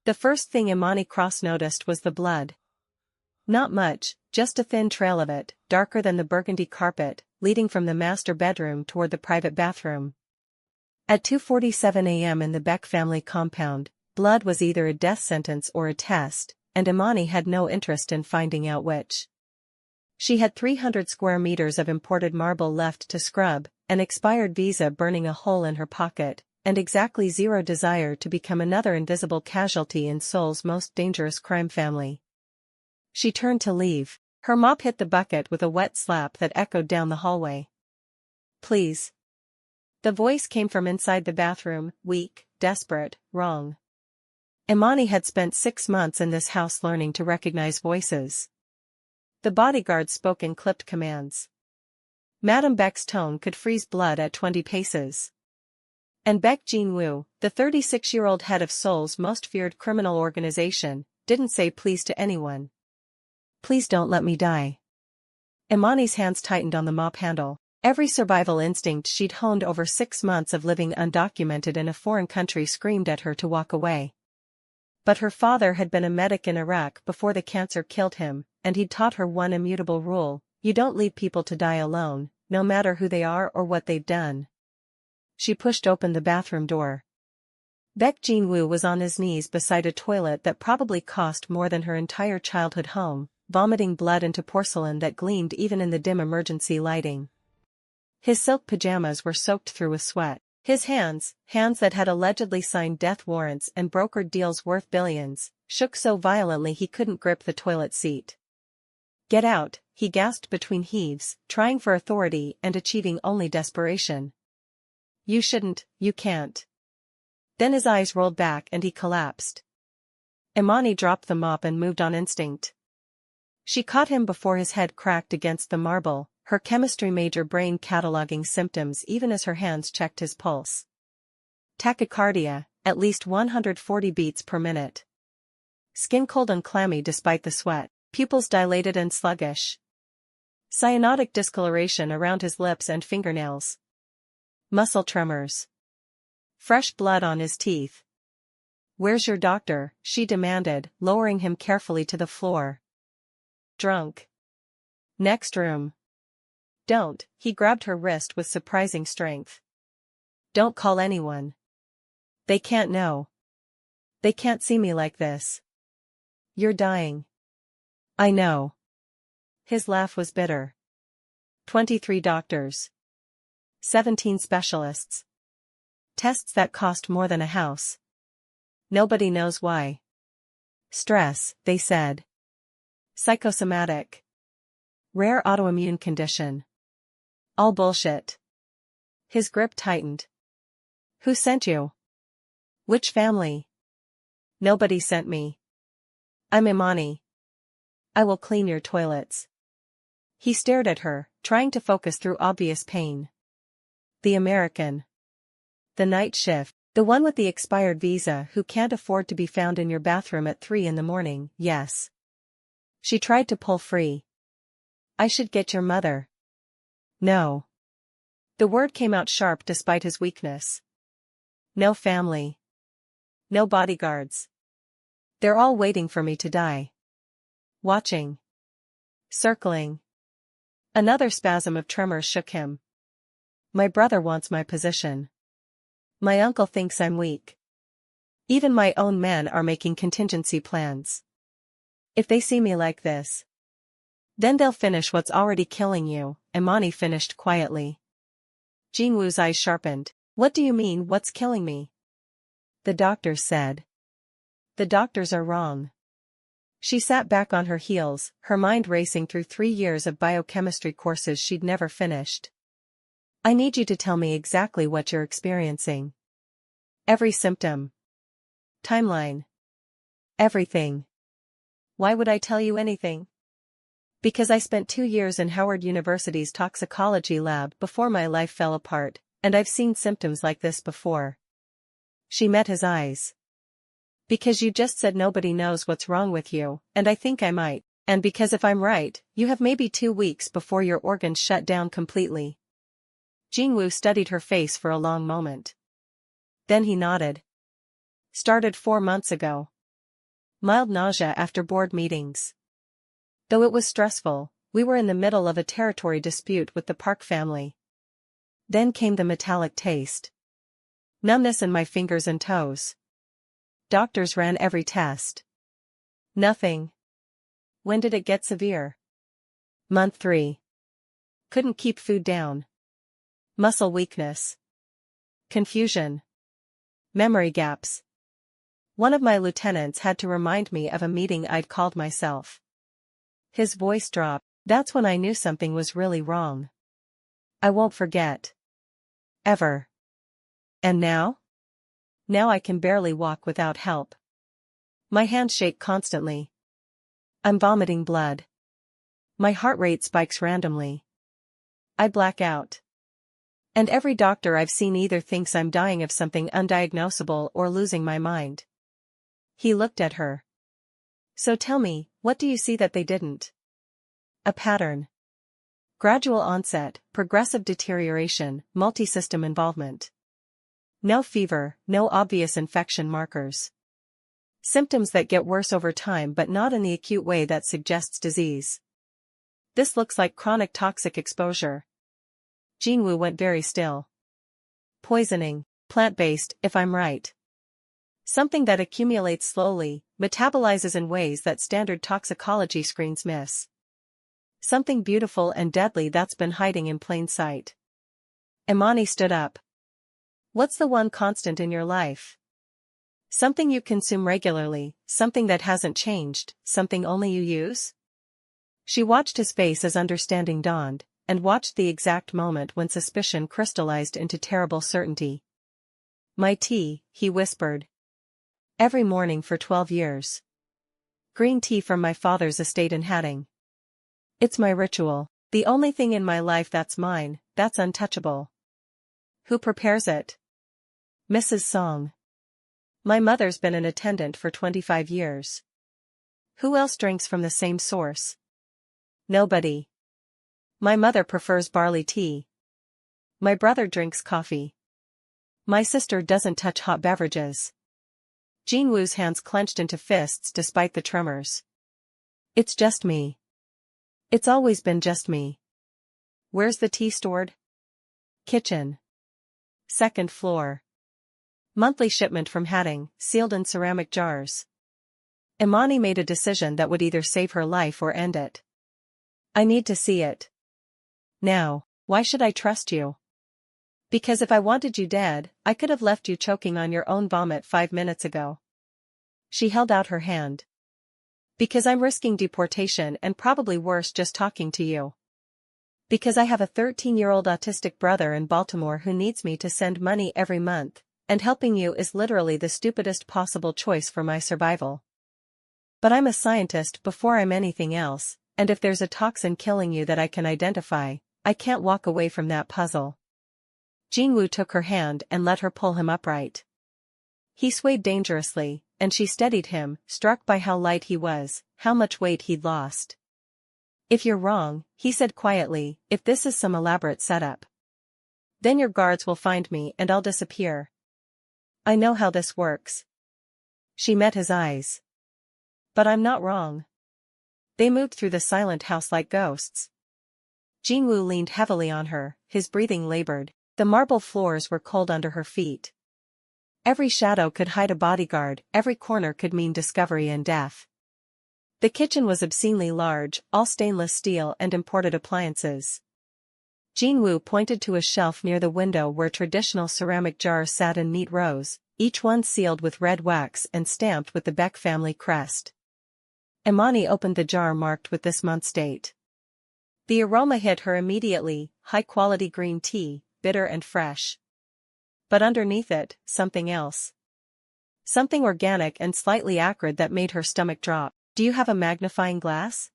The first thing Imani Cross noticed was the blood. Not much, just a thin trail of it, darker than the burgundy carpet, leading from the master bedroom toward the private bathroom. At 2:47 a.m. in the Baek family compound, blood was either a death sentence or a test, and Imani had no interest in finding out which. She had 300 square meters of imported marble left to scrub, an expired visa burning a hole in her pocket, and exactly zero desire to become another invisible casualty in Seoul's most dangerous crime family. She turned to leave. Her mop hit the bucket with a wet slap that echoed down the hallway. "Please." The voice came from inside the bathroom, weak, desperate, wrong. Imani had spent 6 months in this house learning to recognize voices. The bodyguard spoke in clipped commands. Madame Baek's tone could freeze blood at 20 paces. And Baek Jin-woo, the 36-year-old head of Seoul's most feared criminal organization, didn't say please to anyone. "Please don't let me die." Imani's hands tightened on the mop handle. Every survival instinct she'd honed over 6 months of living undocumented in a foreign country screamed at her to walk away. But her father had been a medic in Iraq before the cancer killed him, and he'd taught her one immutable rule: you don't leave people to die alone, no matter who they are or what they've done. She pushed open the bathroom door. Baek Jin-woo was on his knees beside a toilet that probably cost more than her entire childhood home, vomiting blood into porcelain that gleamed even in the dim emergency lighting. His silk pajamas were soaked through with sweat. His hands that had allegedly signed death warrants and brokered deals worth billions, shook so violently he couldn't grip the toilet seat. "Get out," he gasped between heaves, trying for authority and achieving only desperation. "You shouldn't, you can't." Then his eyes rolled back and he collapsed. Imani dropped the mop and moved on instinct. She caught him before his head cracked against the marble, her chemistry major brain cataloging symptoms even as her hands checked his pulse. Tachycardia, at least 140 beats per minute. Skin cold and clammy despite the sweat, pupils dilated and sluggish. Cyanotic discoloration around his lips and fingernails. Muscle tremors. Fresh blood on his teeth. "Where's your doctor?" she demanded, lowering him carefully to the floor. "Drunk. Next room." "Don't," he grabbed her wrist with surprising strength. "Don't call anyone. They can't know. They can't see me like this. You're dying." "I know." His laugh was bitter. 23 doctors. 17 specialists. Tests that cost more than a house. Nobody knows why. "Stress," they said. "Psychosomatic. Rare autoimmune condition. All bullshit." His grip tightened. "Who sent you? Which family?" "Nobody sent me. I'm Imani. I will clean your toilets." He stared at her, trying to focus through obvious pain. "The American. The night shift. The one with the expired visa who can't afford to be found in your bathroom at 3 in the morning, yes." She tried to pull free. "I should get your mother." "No." The word came out sharp despite his weakness. "No family. No bodyguards. They're all waiting for me to die. Watching. Circling." Another spasm of tremor shook him. "My brother wants my position. My uncle thinks I'm weak. Even my own men are making contingency plans. If they see me like this, then they'll finish what's already killing you," Imani finished quietly. Jin-woo's eyes sharpened. "What do you mean, what's killing me?" "The doctors said." "The doctors are wrong." She sat back on her heels, her mind racing through 3 years of biochemistry courses she'd never finished. "I need you to tell me exactly what you're experiencing. Every symptom. Timeline. Everything." "Why would I tell you anything?" "Because I spent 2 years in Howard University's toxicology lab before my life fell apart, and I've seen symptoms like this before." She met his eyes. "Because you just said nobody knows what's wrong with you, and I think I might, and because if I'm right, you have maybe 2 weeks before your organs shut down completely." Jin-woo studied her face for a long moment. Then he nodded. "Started 4 months ago." Mild nausea after board meetings. Though it was stressful, we were in the middle of a territory dispute with the Park family. Then came the metallic taste. Numbness in my fingers and toes. Doctors ran every test. Nothing. When did it get severe? Month 3. Couldn't keep food down. Muscle weakness. Confusion. Memory gaps. One of my lieutenants had to remind me of a meeting I'd called myself. His voice dropped. That's when I knew something was really wrong. I won't forget. Ever. And now? Now I can barely walk without help. My hands shake constantly. I'm vomiting blood. My heart rate spikes randomly. I black out. And every doctor I've seen either thinks I'm dying of something undiagnosable or losing my mind. He looked at her. So tell me, what do you see that they didn't? A pattern. Gradual onset, progressive deterioration, multi-system involvement. No fever, no obvious infection markers. Symptoms that get worse over time but not in the acute way that suggests disease. This looks like chronic toxic exposure. Jin-woo went very still. Poisoning, plant-based, if I'm right. Something that accumulates slowly, metabolizes in ways that standard toxicology screens miss. Something beautiful and deadly that's been hiding in plain sight. Imani stood up. What's the one constant in your life? Something you consume regularly, something that hasn't changed, something only you use? She watched his face as understanding dawned, and watched the exact moment when suspicion crystallized into terrible certainty. My tea, he whispered. Every morning for 12 years. Green tea from my father's estate in Hadding. It's my ritual, the only thing in my life that's mine, that's untouchable. Who prepares it? Mrs. Song. My mother's been an attendant for 25 years. Who else drinks from the same source? Nobody. My mother prefers barley tea. My brother drinks coffee. My sister doesn't touch hot beverages. Jin-woo's hands clenched into fists despite the tremors. It's just me. It's always been just me. Where's the tea stored? Kitchen. Second floor. Monthly shipment from Hadding, sealed in ceramic jars. Imani made a decision that would either save her life or end it. I need to see it. Now, why should I trust you? Because if I wanted you dead, I could have left you choking on your own vomit 5 minutes ago. She held out her hand. Because I'm risking deportation and probably worse just talking to you. Because I have a 13-year-old autistic brother in Baltimore who needs me to send money every month, and helping you is literally the stupidest possible choice for my survival. But I'm a scientist before I'm anything else, and if there's a toxin killing you that I can identify, I can't walk away from that puzzle. Jin-woo took her hand and let her pull him upright. He swayed dangerously, and she steadied him, struck by how light he was, how much weight he'd lost. If you're wrong, he said quietly, if this is some elaborate setup, then your guards will find me and I'll disappear. I know how this works. She met his eyes. But I'm not wrong. They moved through the silent house like ghosts. Jin-woo leaned heavily on her, his breathing labored. The marble floors were cold under her feet. Every shadow could hide a bodyguard, every corner could mean discovery and death. The kitchen was obscenely large, all stainless steel and imported appliances. Jin-woo pointed to a shelf near the window where traditional ceramic jars sat in neat rows, each one sealed with red wax and stamped with the Baek family crest. Imani opened the jar marked with this month's date. The aroma hit her immediately, high-quality green tea, bitter and fresh. But underneath it, something else. Something organic and slightly acrid that made her stomach drop. Do you have a magnifying glass?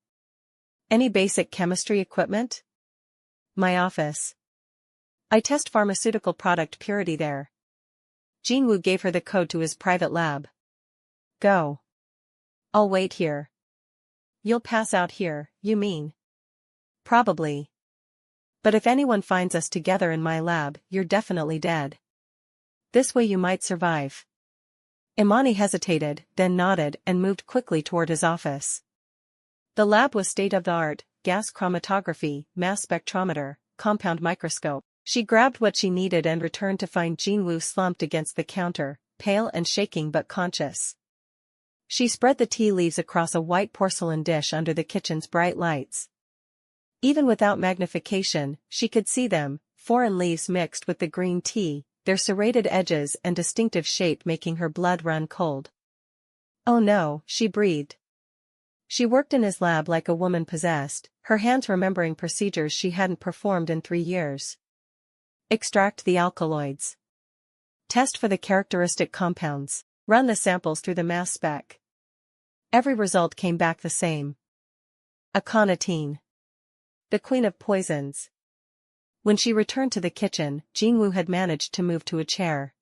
Any basic chemistry equipment? My office. I test pharmaceutical product purity there. Jin-woo gave her the code to his private lab. Go. I'll wait here. You'll pass out here, you mean? Probably. But if anyone finds us together in my lab, you're definitely dead. This way you might survive. Imani hesitated, then nodded and moved quickly toward his office. The lab was state-of-the-art: gas chromatography, mass spectrometer, compound microscope. She grabbed what she needed and returned to find Jin-woo slumped against the counter, pale and shaking but conscious. She spread the tea leaves across a white porcelain dish under the kitchen's bright lights. Even without magnification, she could see them, foreign leaves mixed with the green tea, their serrated edges and distinctive shape making her blood run cold. "Oh no," she breathed. She worked in his lab like a woman possessed, her hands remembering procedures she hadn't performed in 3 years. Extract the alkaloids. Test for the characteristic compounds. Run the samples through the mass spec. Every result came back the same. Aconite. The queen of poisons. When she returned to the kitchen, Jin-woo had managed to move to a chair.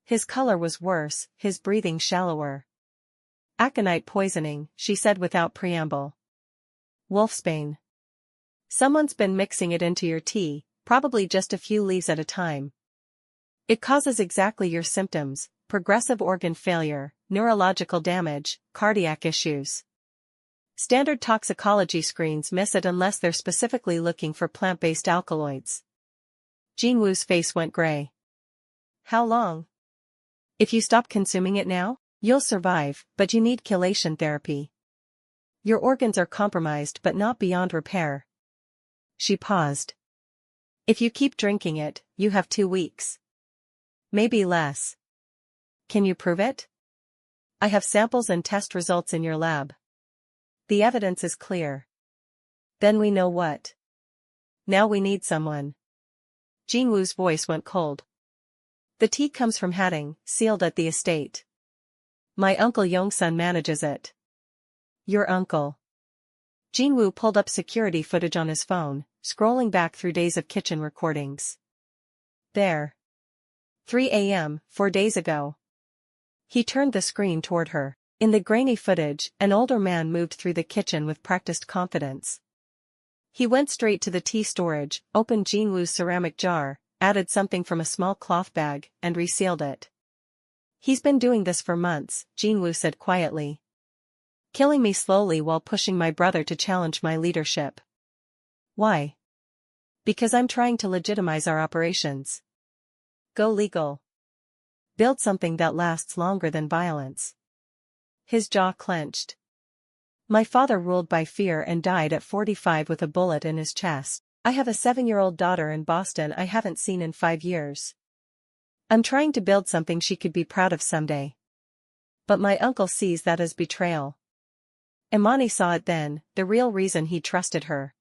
His color was worse, his breathing shallower. "Aconite poisoning," she said without preamble. "Wolfsbane. Someone's been mixing it into your tea, probably just a few leaves at a time. It causes exactly your symptoms: progressive organ failure, neurological damage, cardiac issues. Standard toxicology screens miss it unless they're specifically looking for plant-based alkaloids." Jin-woo's face went gray. "How long? If you stop consuming it now, you'll survive, but you need chelation therapy. Your organs are compromised but not beyond repair." She paused. "If you keep drinking it, you have 2 weeks. Maybe less. Can you prove it?" "I have samples and test results in your lab. The evidence is clear." "Then we know what. Now we need someone." Jin-woo's voice went cold. "The tea comes from Hatting, sealed at the estate. My uncle Yongsun manages it." "Your uncle?" Jin-woo pulled up security footage on his phone, scrolling back through days of kitchen recordings. There. 3 a.m., 4 days ago. He turned the screen toward her. In the grainy footage, an older man moved through the kitchen with practiced confidence. He went straight to the tea storage, opened Jin-woo's ceramic jar, added something from a small cloth bag, and resealed it. "He's been doing this for months," Jin-woo said quietly. "Killing me slowly while pushing my brother to challenge my leadership." "Why?" "Because I'm trying to legitimize our operations. Go legal. Build something that lasts longer than violence." His jaw clenched. "My father ruled by fear and died at 45 with a bullet in his chest. I have a 7-year-old daughter in Boston I haven't seen in 5 years. I'm trying to build something she could be proud of someday. But my uncle sees that as betrayal." Imani saw it then, the real reason he trusted her.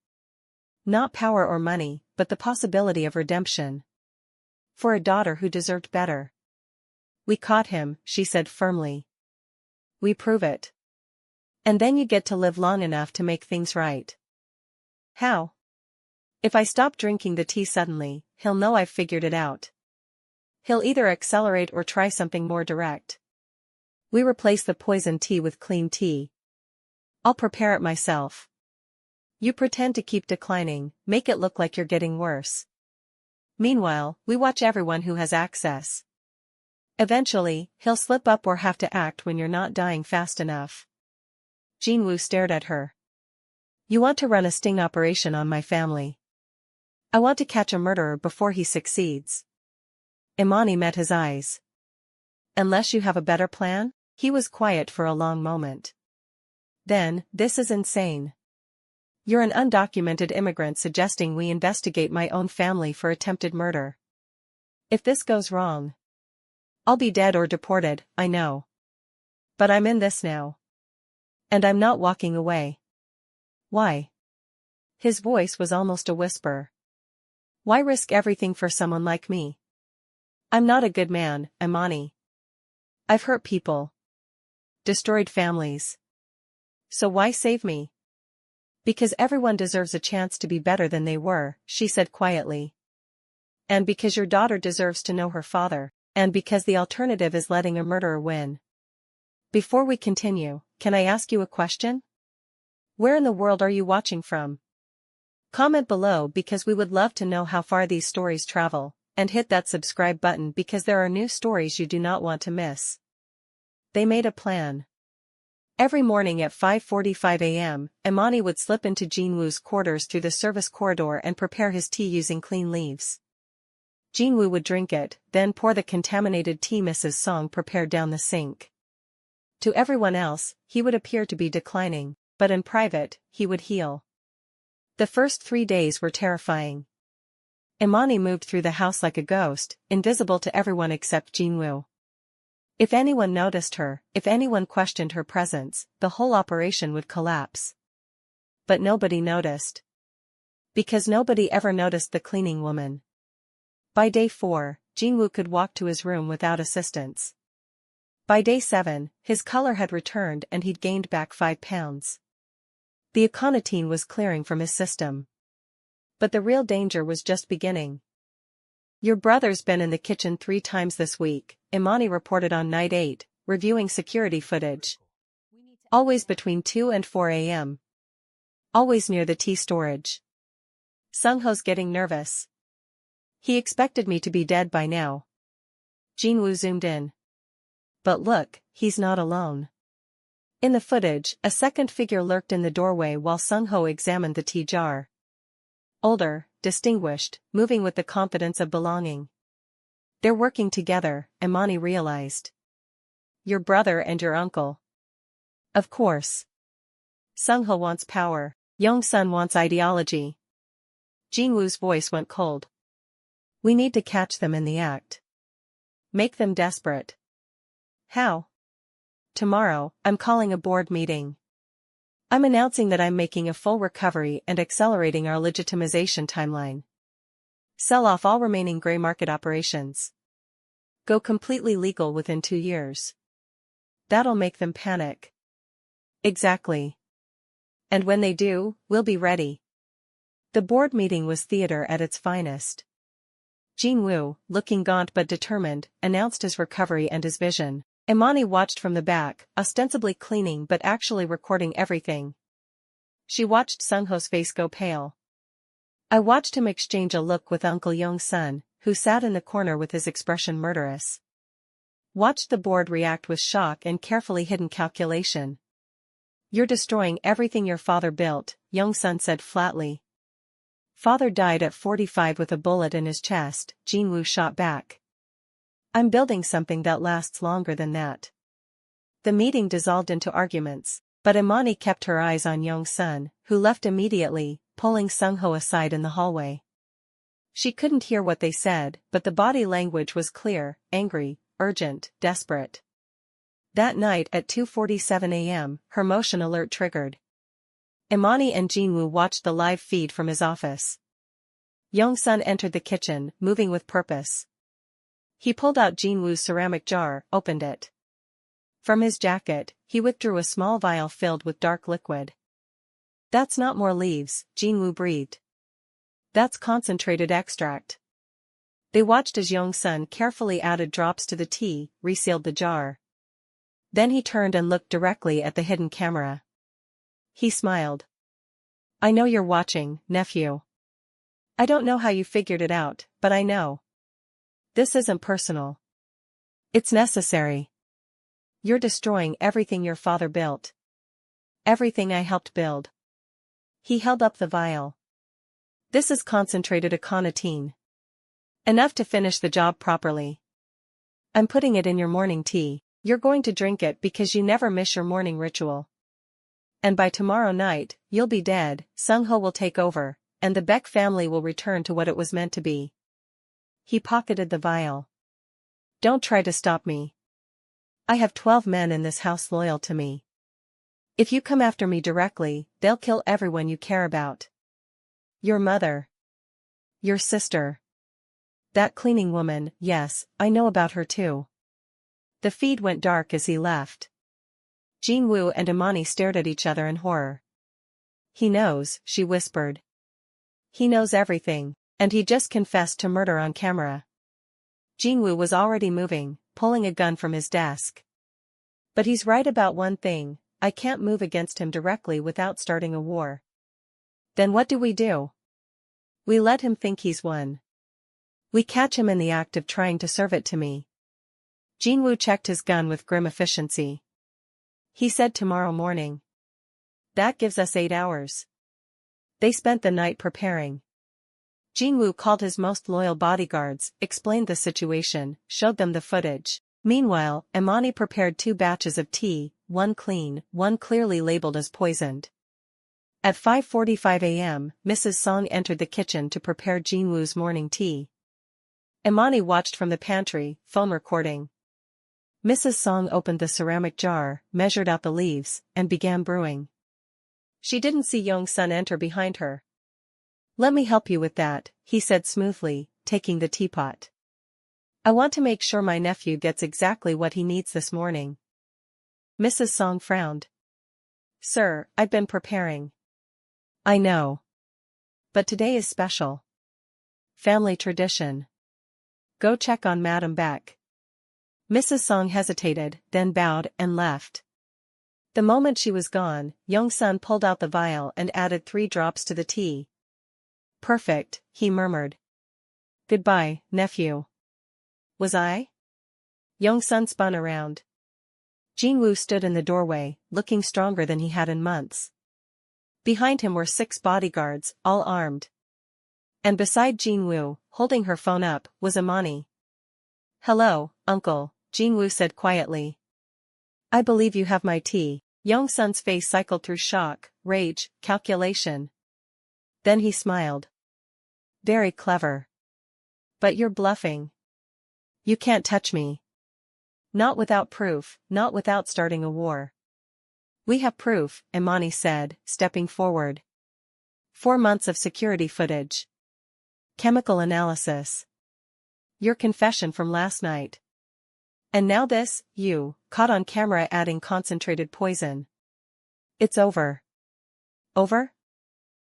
Not power or money, but the possibility of redemption. For a daughter who deserved better. "We caught him," she said firmly. "We prove it. And then you get to live long enough to make things right." "How?" "If I stop drinking the tea suddenly, he'll know I've figured it out. He'll either accelerate or try something more direct. We replace the poison tea with clean tea. I'll prepare it myself. You pretend to keep declining, make it look like you're getting worse. Meanwhile, we watch everyone who has access. Eventually, he'll slip up or have to act when you're not dying fast enough." Jin-woo stared at her. "You want to run a sting operation on my family. I want to catch a murderer before he succeeds." Imani met his eyes. "Unless you have a better plan?" He was quiet for a long moment. Then, "This is insane. You're an undocumented immigrant suggesting we investigate my own family for attempted murder. If this goes wrong, I'll be dead or deported, I know. But I'm in this now. And I'm not walking away." "Why?" His voice was almost a whisper. "Why risk everything for someone like me? I'm not a good man, Imani. I've hurt people. Destroyed families. So why save me?" "Because everyone deserves a chance to be better than they were," she said quietly. "And because your daughter deserves to know her father. And because the alternative is letting a murderer win." "Before we continue, can I ask you a question? Where in the world are you watching from? Comment below because we would love to know how far these stories travel, and hit that subscribe button because there are new stories you do not want to miss. They made a plan. Every morning at 5:45 a.m., Imani would slip into Jin-woo's quarters through the service corridor and prepare his tea using clean leaves. Jin-woo would drink it, then pour the contaminated tea Mrs. Song prepared down the sink. To everyone else, he would appear to be declining, but in private, he would heal. The first 3 days were terrifying. Imani moved through the house like a ghost, invisible to everyone except Jin-woo. If anyone noticed her, if anyone questioned her presence, the whole operation would collapse. But nobody noticed. Because nobody ever noticed the cleaning woman. By day 4, Jin-woo could walk to his room without assistance. By day 7, his color had returned and he'd gained back 5 pounds. The aconite was clearing from his system. But the real danger was just beginning. Your brother's been in the kitchen 3 times this week, Imani reported on night 8, reviewing security footage. Always between 2 and 4 a.m. Always near the tea storage. Sung-ho's getting nervous. He expected me to be dead by now. Jin-woo zoomed in. But look, he's not alone. In the footage, a second figure lurked in the doorway while Sung-ho examined the tea jar. Older, distinguished, moving with the confidence of belonging. They're working together, Imani realized. Your brother and your uncle. Of course. Sung-ho wants power, Young-sun wants ideology. Jin-woo's voice went cold. We need to catch them in the act. Make them desperate. How? Tomorrow, I'm calling a board meeting. I'm announcing that I'm making a full recovery and accelerating our legitimization timeline. Sell off all remaining gray market operations. Go completely legal within 2 years. That'll make them panic. Exactly. And when they do, we'll be ready. The board meeting was theater at its finest. Jin-woo, looking gaunt but determined, announced his recovery and his vision. Imani watched from the back, ostensibly cleaning but actually recording everything. She watched Sung-ho's face go pale. I watched him exchange a look with Uncle Young-sun, who sat in the corner with his expression murderous. Watched the board react with shock and carefully hidden calculation. You're destroying everything your father built, Young-sun said flatly. Father died at 45 with a bullet in his chest, Jin-woo shot back. I'm building something that lasts longer than that. The meeting dissolved into arguments, but Imani kept her eyes on Young-sun, who left immediately, pulling Sung-ho aside in the hallway. She couldn't hear what they said, but the body language was clear, angry, urgent, desperate. That night at 2:47 a.m., her motion alert triggered. Imani and Jin-woo watched the live feed from his office. Young-sun entered the kitchen, moving with purpose. He pulled out Jin-woo's ceramic jar, opened it. From his jacket, he withdrew a small vial filled with dark liquid. That's not more leaves, Jin-woo breathed. That's concentrated extract. They watched as Young-sun carefully added drops to the tea, resealed the jar. Then he turned and looked directly at the hidden camera. He smiled. I know you're watching, nephew. I don't know how you figured it out, but I know. This isn't personal. It's necessary. You're destroying everything your father built. Everything I helped build. He held up the vial. This is concentrated aconite. Enough to finish the job properly. I'm putting it in your morning tea. You're going to drink it because you never miss your morning ritual. And by tomorrow night, you'll be dead, Sung-ho will take over, and the Baek family will return to what it was meant to be. He pocketed the vial. Don't try to stop me. I have 12 men in this house loyal to me. If you come after me directly, they'll kill everyone you care about. Your mother. Your sister. That cleaning woman, yes, I know about her too. The feed went dark as he left. Jin-woo and Imani stared at each other in horror. He knows, she whispered. He knows everything, and he just confessed to murder on camera. Jin-woo was already moving, pulling a gun from his desk. But he's right about one thing, I can't move against him directly without starting a war. Then what do? We let him think he's won. We catch him in the act of trying to serve it to me. Jin-woo checked his gun with grim efficiency. He said tomorrow morning. That gives us 8 hours. They spent the night preparing. Jin-woo called his most loyal bodyguards, explained the situation, showed them the footage. Meanwhile, Imani prepared 2 batches of tea, one clean, one clearly labeled as poisoned. At 5:45 a.m., Mrs. Song entered the kitchen to prepare Jin-woo's morning tea. Imani watched from the pantry, phone recording. Mrs. Song opened the ceramic jar, measured out the leaves, and began brewing. She didn't see Young-sun enter behind her. "Let me help you with that," he said smoothly, taking the teapot. "I want to make sure my nephew gets exactly what he needs this morning." Mrs. Song frowned. "Sir, I've been preparing." "I know. But today is special. Family tradition. Go check on Madam Baek." Mrs. Song hesitated, then bowed and left. The moment she was gone, Young-sun pulled out the vial and added 3 drops to the tea. "Perfect," he murmured. "Goodbye, nephew." "Was I?" Young-sun spun around. Jin-woo stood in the doorway, looking stronger than he had in months. Behind him were 6 bodyguards, all armed. And beside Jin-woo, holding her phone up, was Imani. "Hello, uncle," Jin-woo said quietly. "I believe you have my tea." Young-sun's face cycled through shock, rage, calculation. Then he smiled. "Very clever. But you're bluffing. You can't touch me. Not without proof, not without starting a war." "We have proof," Imani said, stepping forward. 4 months of security footage. Chemical analysis. Your confession from last night. And now this, you, caught on camera adding concentrated poison. It's over." "Over?"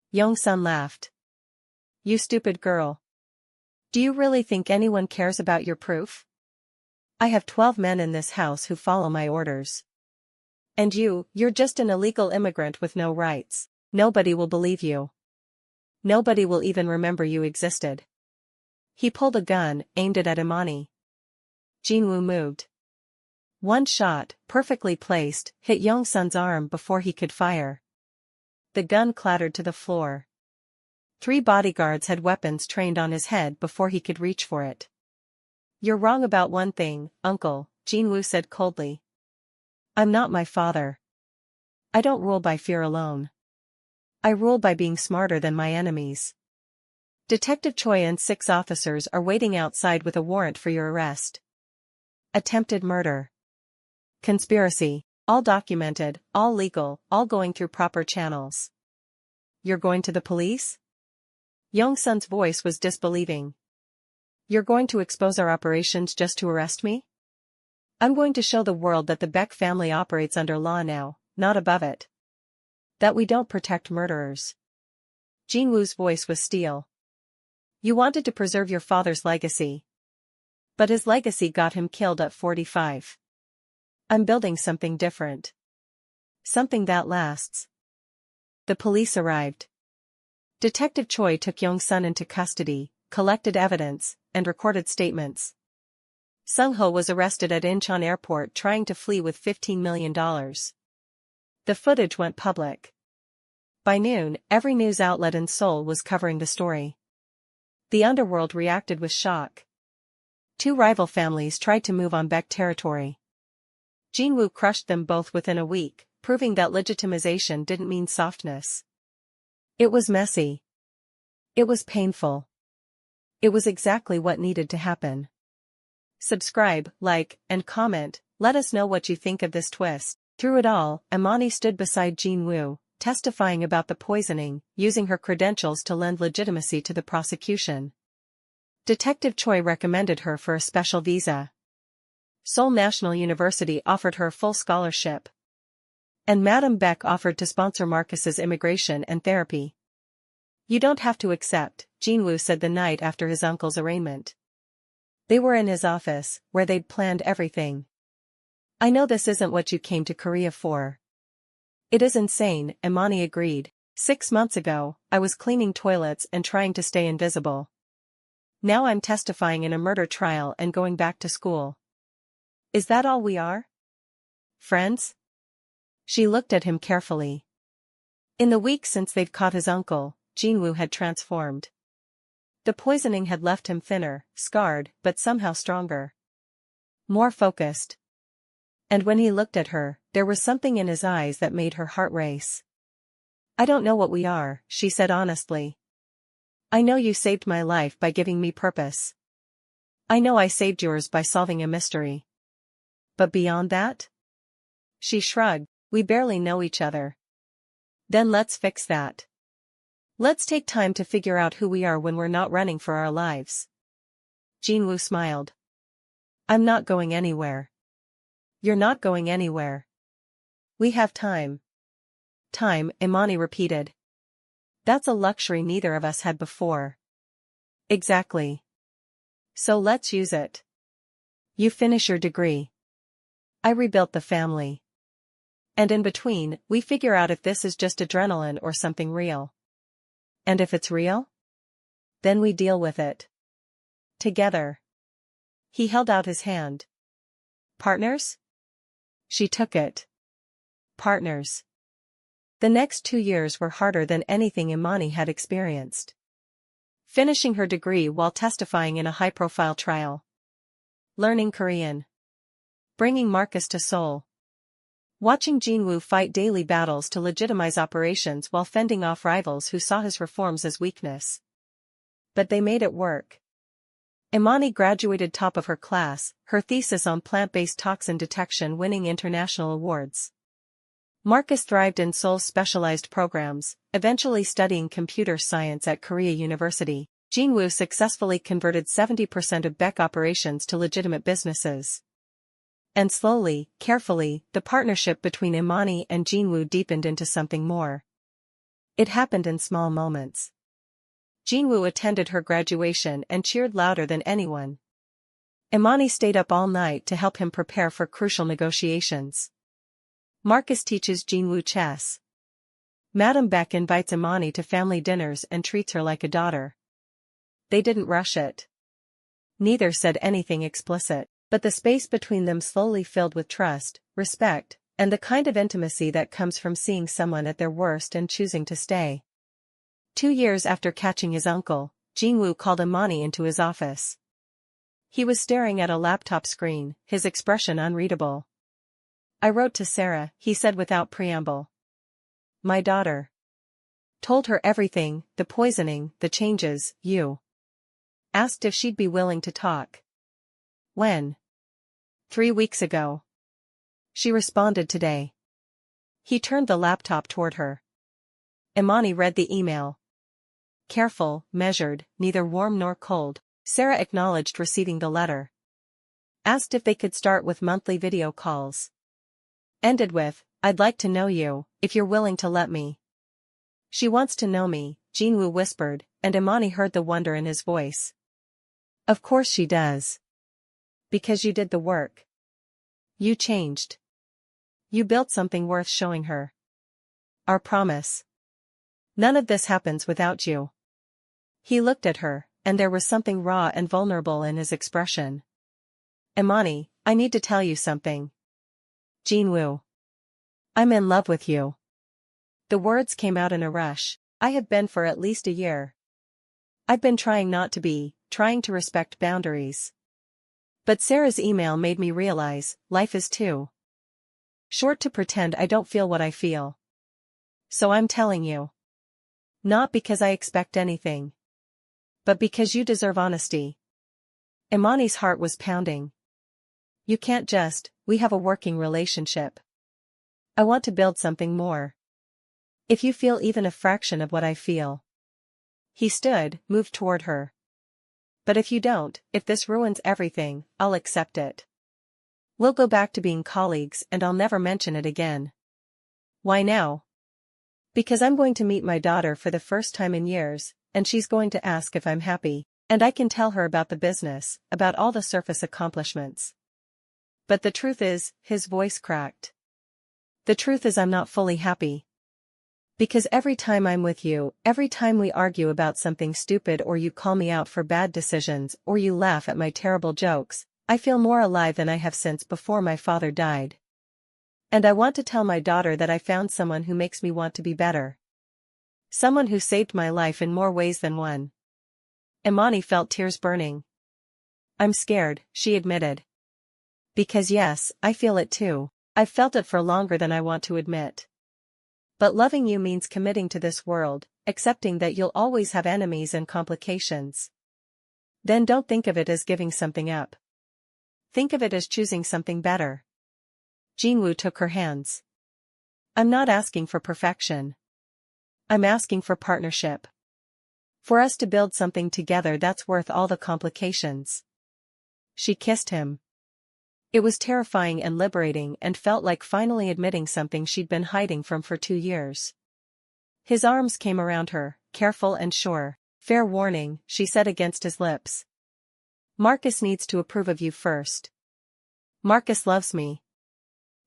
Young-sun laughed. "You stupid girl. Do you really think anyone cares about your proof? I have 12 men in this house who follow my orders. And you're just an illegal immigrant with no rights. Nobody will believe you. Nobody will even remember you existed." He pulled a gun, aimed it at Imani. Jin-woo moved. One shot, perfectly placed, hit Young-sun's arm before he could fire. The gun clattered to the floor. 3 bodyguards had weapons trained on his head before he could reach for it. "You're wrong about one thing, uncle," Jin-woo said coldly. "I'm not my father. I don't rule by fear alone. I rule by being smarter than my enemies. Detective Choi and 6 officers are waiting outside with a warrant for your arrest. Attempted murder. Conspiracy. All documented, all legal, all going through proper channels." "You're going to the police?" Young-sun's voice was disbelieving. "You're going to expose our operations just to arrest me? I'm going to show the world that the Baek family operates under law now, not above it. That we don't protect murderers." Jin-woo's voice was steel. "You wanted to preserve your father's legacy. But his legacy got him killed at 45. I'm building something different. Something that lasts." The police arrived. Detective Choi took Young-sun into custody, collected evidence, and recorded statements. Sung-ho was arrested at Incheon Airport trying to flee with $15 million. The footage went public. By noon, every news outlet in Seoul was covering the story. The underworld reacted with shock. 2 rival families tried to move on Baek territory. Jin-woo crushed them both within a week, proving that legitimization didn't mean softness. It was messy. It was painful. It was exactly what needed to happen. Subscribe, like, and comment, let us know what you think of this twist. Through it all, Imani stood beside Jin-woo, testifying about the poisoning, using her credentials to lend legitimacy to the prosecution. Detective Choi recommended her for a special visa. Seoul National University offered her full scholarship. And Madam Baek offered to sponsor Marcus's immigration and therapy. "You don't have to accept," Jin-woo said the night after his uncle's arraignment. They were in his office, where they'd planned everything. "I know this isn't what you came to Korea for." "It is insane," Imani agreed. 6 months ago, I was cleaning toilets and trying to stay invisible. Now I'm testifying in a murder trial and going back to school. Is that all we are? Friends? She looked at him carefully. In the weeks since they'd caught his uncle, Jin-woo had transformed. The poisoning had left him thinner, scarred, but somehow stronger. More focused. And when he looked at her, there was something in his eyes that made her heart race. I don't know what we are, she said honestly. I know you saved my life by giving me purpose. I know I saved yours by solving a mystery. But beyond that? She shrugged, we barely know each other. Then let's fix that. Let's take time to figure out who we are when we're not running for our lives. Jin-woo smiled. I'm not going anywhere. You're not going anywhere. We have time. Time, Imani repeated. That's a luxury neither of us had before. Exactly. So let's use it. You finish your degree. I rebuilt the family. And in between, we figure out if this is just adrenaline or something real. And if it's real? Then we deal with it. Together. He held out his hand. Partners? She took it. Partners. The next 2 years were harder than anything Imani had experienced. Finishing her degree while testifying in a high-profile trial. Learning Korean. Bringing Marcus to Seoul. Watching Jin-woo fight daily battles to legitimize operations while fending off rivals who saw his reforms as weakness. But they made it work. Imani graduated top of her class, her thesis on plant-based toxin detection winning international awards. Marcus thrived in Seoul's specialized programs, eventually studying computer science at Korea University. Jin-woo successfully converted 70% of Baek operations to legitimate businesses. And slowly, carefully, the partnership between Imani and Jin-woo deepened into something more. It happened in small moments. Jin-woo attended her graduation and cheered louder than anyone. Imani stayed up all night to help him prepare for crucial negotiations. Marcus teaches Jin-woo chess. Madame Baek invites Imani to family dinners and treats her like a daughter. They didn't rush it. Neither said anything explicit. But the space between them slowly filled with trust, respect, and the kind of intimacy that comes from seeing someone at their worst and choosing to stay. 2 years after catching his uncle, Jin-woo called Imani into his office. He was staring at a laptop screen, his expression unreadable. I wrote to Sarah, he said without preamble. My daughter. Told her everything, the poisoning, the changes, you. Asked if she'd be willing to talk. When? 3 weeks ago. She responded today. He turned the laptop toward her. Imani read the email. Careful, measured, neither warm nor cold. Sarah acknowledged receiving the letter. Asked if they could start with monthly video calls. Ended with, I'd like to know you, if you're willing to let me. She wants to know me, Jin-woo whispered, and Imani heard the wonder in his voice. Of course she does. Because you did the work. You changed. You built something worth showing her. Our promise. None of this happens without you. He looked at her, and there was something raw and vulnerable in his expression. Imani, I need to tell you something. Jin-woo. I'm in love with you. The words came out in a rush. I have been for at least a year. I've been trying not to be, trying to respect boundaries. But Sarah's email made me realize, life is too short to pretend I don't feel what I feel. So I'm telling you. Not because I expect anything. But because you deserve honesty. Imani's heart was pounding. You can't just, we have a working relationship. I want to build something more. If you feel even a fraction of what I feel. He stood, moved toward her. But if you don't, if this ruins everything, I'll accept it. We'll go back to being colleagues and I'll never mention it again. Why now? Because I'm going to meet my daughter for the first time in years, and she's going to ask if I'm happy, and I can tell her about the business, about all the surface accomplishments. But the truth is, his voice cracked. The truth is I'm not fully happy. Because every time I'm with you, every time we argue about something stupid or you call me out for bad decisions or you laugh at my terrible jokes, I feel more alive than I have since before my father died. And I want to tell my daughter that I found someone who makes me want to be better. Someone who saved my life in more ways than one. Imani felt tears burning. I'm scared, she admitted. Because yes, I feel it too. I've felt it for longer than I want to admit. But loving you means committing to this world, accepting that you'll always have enemies and complications. Then don't think of it as giving something up. Think of it as choosing something better. Jin-woo took her hands. I'm not asking for perfection. I'm asking for partnership. For us to build something together that's worth all the complications. She kissed him. It was terrifying and liberating and felt like finally admitting something she'd been hiding from for 2 years. His arms came around her, careful and sure. Fair warning, she said against his lips. Marcus needs to approve of you first. Marcus loves me.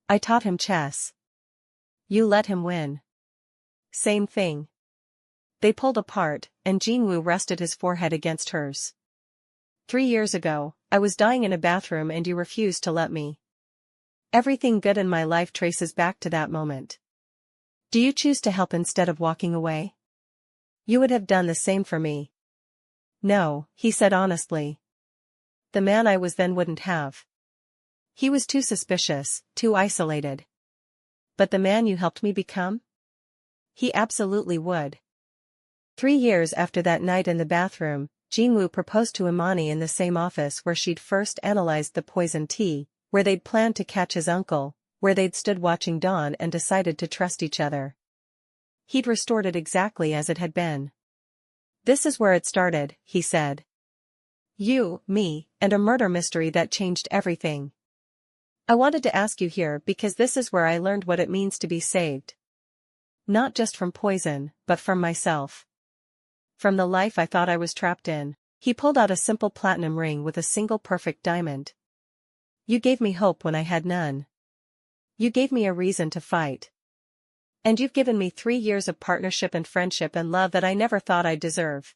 I taught him chess. You let him win. Same thing. They pulled apart, and Jin-woo rested his forehead against hers. 3 years ago, I was dying in a bathroom and you refused to let me. Everything good in my life traces back to that moment. Do you choose to help instead of walking away? You would have done the same for me. No, he said honestly. The man I was then wouldn't have. He was too suspicious, too isolated. But the man you helped me become? He absolutely would. 3 years after that night in the bathroom, Jin-woo proposed to Imani in the same office where she'd first analyzed the poison tea, where they'd planned to catch his uncle, where they'd stood watching dawn and decided to trust each other. He'd restored it exactly as it had been. This is where it started, he said. You, me, and a murder mystery that changed everything. I wanted to ask you here because this is where I learned what it means to be saved. Not just from poison, but from myself. From the life I thought I was trapped in. He pulled out a simple platinum ring with a single perfect diamond. You gave me hope when I had none. You gave me a reason to fight. And you've given me 3 years of partnership and friendship and love that I never thought I'd deserve.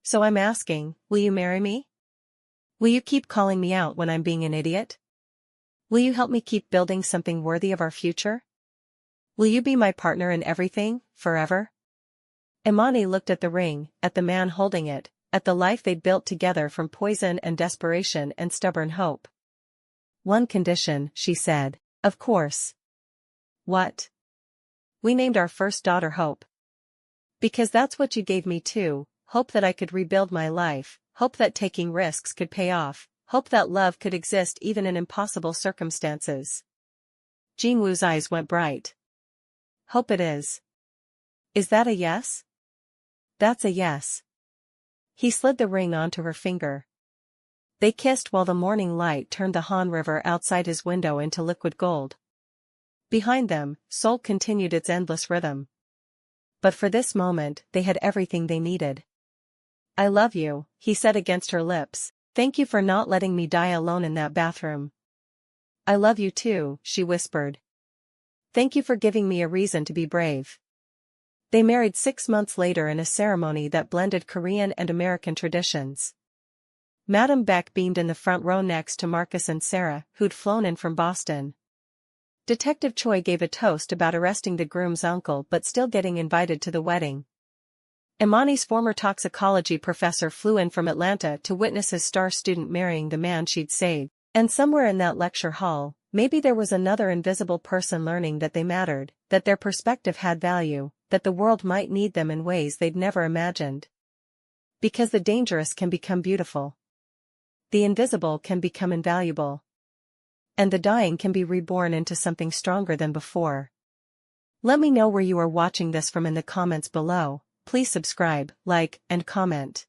So I'm asking, will you marry me? Will you keep calling me out when I'm being an idiot? Will you help me keep building something worthy of our future? Will you be my partner in everything, forever? Imani looked at the ring, at the man holding it, at the life they'd built together from poison and desperation and stubborn hope. One condition, she said. Of course. What? We named our first daughter Hope. Because that's what you gave me too, hope that I could rebuild my life, hope that taking risks could pay off, hope that love could exist even in impossible circumstances. Jin-woo's eyes went bright. Hope it is. Is that a yes? That's a yes. He slid the ring onto her finger. They kissed while the morning light turned the Han River outside his window into liquid gold. Behind them, Seoul continued its endless rhythm. But for this moment, they had everything they needed. I love you, he said against her lips. Thank you for not letting me die alone in that bathroom. I love you too, she whispered. Thank you for giving me a reason to be brave. They married 6 months later in a ceremony that blended Korean and American traditions. Madame Baek beamed in the front row next to Marcus and Sarah, who'd flown in from Boston. Detective Choi gave a toast about arresting the groom's uncle but still getting invited to the wedding. Imani's former toxicology professor flew in from Atlanta to witness his star student marrying the man she'd saved. And somewhere in that lecture hall, maybe there was another invisible person learning that they mattered, that their perspective had value, that the world might need them in ways they'd never imagined. Because the dangerous can become beautiful. The invisible can become invaluable. And the dying can be reborn into something stronger than before. Let me know where you are watching this from in the comments below. Please subscribe, like, and comment.